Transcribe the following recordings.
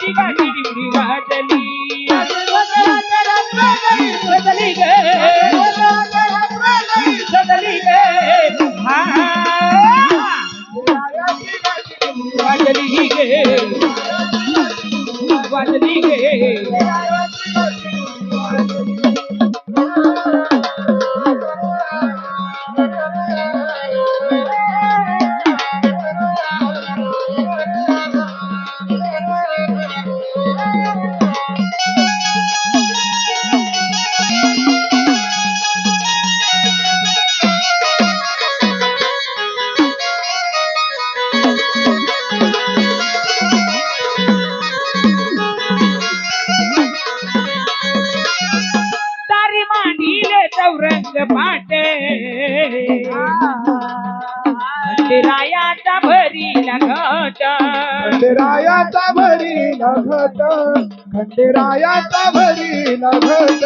रायाची गाठी दिवडी वाजली सजली गे सजली गे हा वाजली गे वाजली गे चौरंग पाटे रायाचा भरी घट खंडेरायाचा भरी घट खंडेरायाचा भरी घट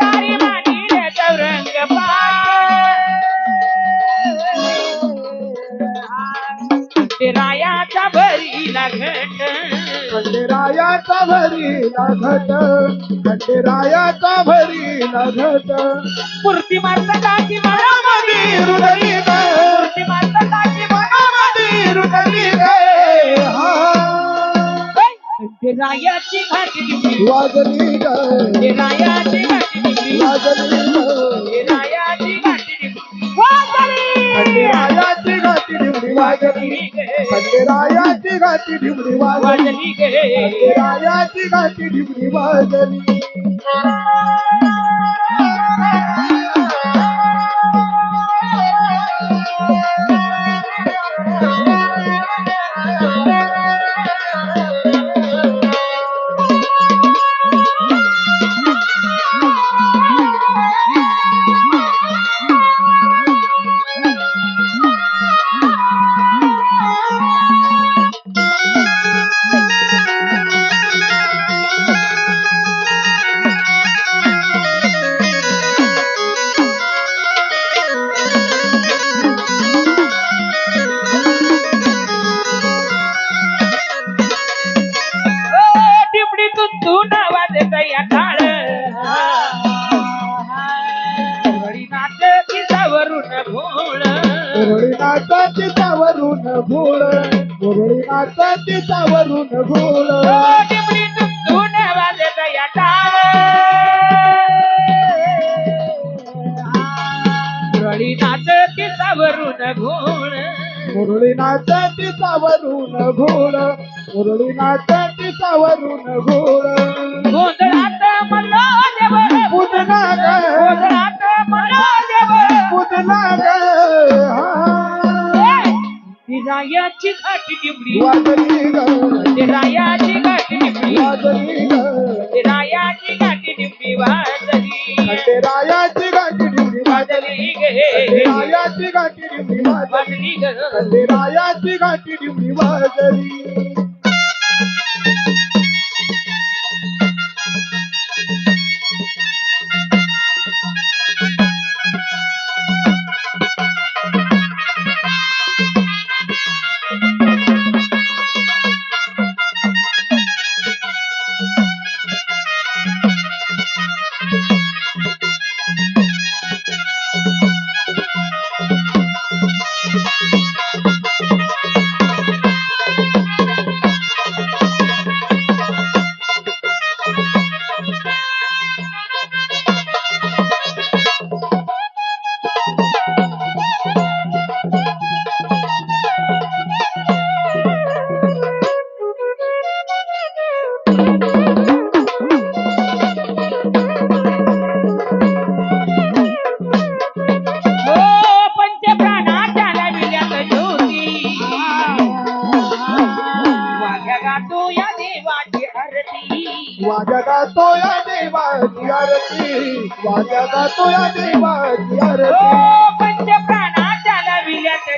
तारी मांडीले चौरंग पाटे रायाचा भरी घट खंडेरायाचा भरी घट खंडेरायाचा भरी घट मूर्ती मार्तकाची मनामध्ये रुदली गे मूर्ती मार्तकाची मनामध्ये रुदली गे रायाची घाटी दिवडी वाजली गे रायाची घाटी दिवडी वाजली गे रायाची घाटी दिवडी वाजली खंडेरायाची घाटी दिवडी वाजली खंडेरायाची घाटी दिवडी वाजली वाजली गे खंडेरायाची घाटी दिवडी वाजली मुरळीनाथाची सावरून भोळ मुरळीनाथाची सावरून भोळ मुरळीनाथाची सावरून घोळ मुरळीनाथाची सावरून घोळ मुरळीनाथाची सावरून घोळ गोंधळात मला देव पूजना ग गोंधळात मला देव पूजना ग रायाची घाटी दिवडी वाजली ग रायाची घाटी दिवडी वाजली ग रायाची घाटी दिवडी वाजली खंडेरायाची घाटी दिवडी वाजली गे रायाची घाटी दिवडी वाजली वाजली ग खंडेरायाची घाटी दिवडी वाजली वाजा गातो या देवाची आरती वाजा गातो या देवाची आरती पंच प्राणाच्या लविल्यात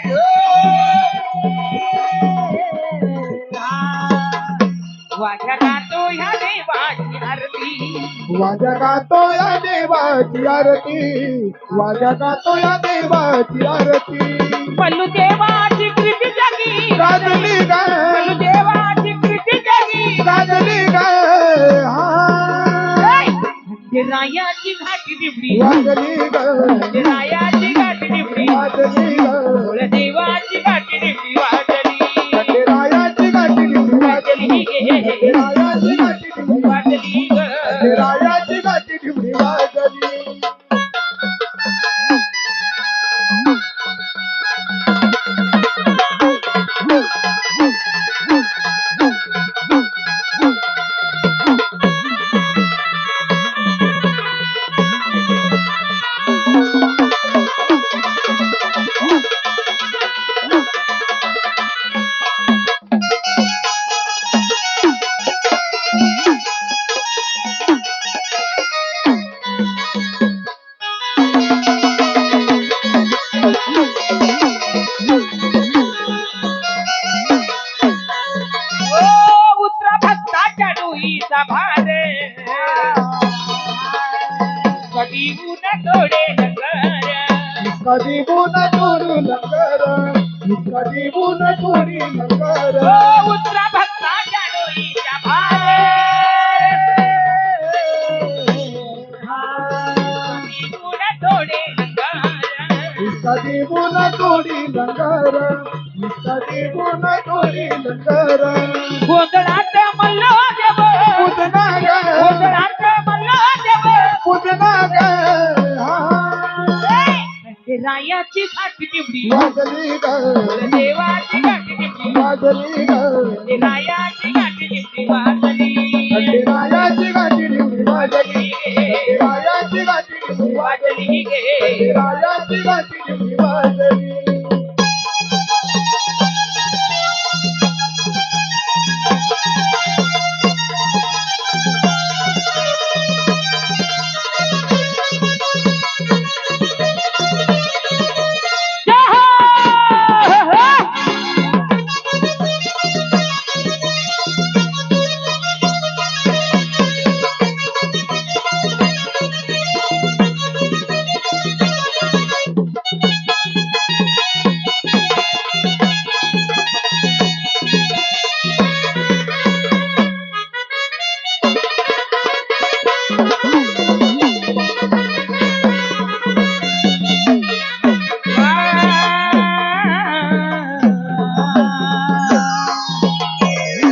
वाजा गातो या देवाची आरती वाजा गातो या देवाची आरती वाजा गातो या देवाची आरती पल्लू देवाची कृती जगी गाजली गा पल्लू देवाची कृती जगी गाजली रायाची घाटी दिवडी वाजली ग रायाची घाटी दिवडी वाजली ग देवाची घाटी दिवडी वाजली रायाची गाठी दिवडी वाजली गे रायाची गाठी दिवडी वाजली ग रायाची गाठी दिवडी वाजली उतरा भक्ताच्या डोईचा भार कधी ऊन थोडे नगर कधी गुण चोरी लंगर कधी गुण चोरी लंगर उतरा भक्ताच्या डोईचा भार कधी ऊन थोडे नगर कधी गुण चोरी लंगर कधी गुण चोरी लंगर गोंधळात मल्लो देव पूजना ग गोंधळात मल्लो देव पूजना ग रायाची घाटी दिवडी वाजली ग देवाची घाटी दिवडी वाजली ग रायाची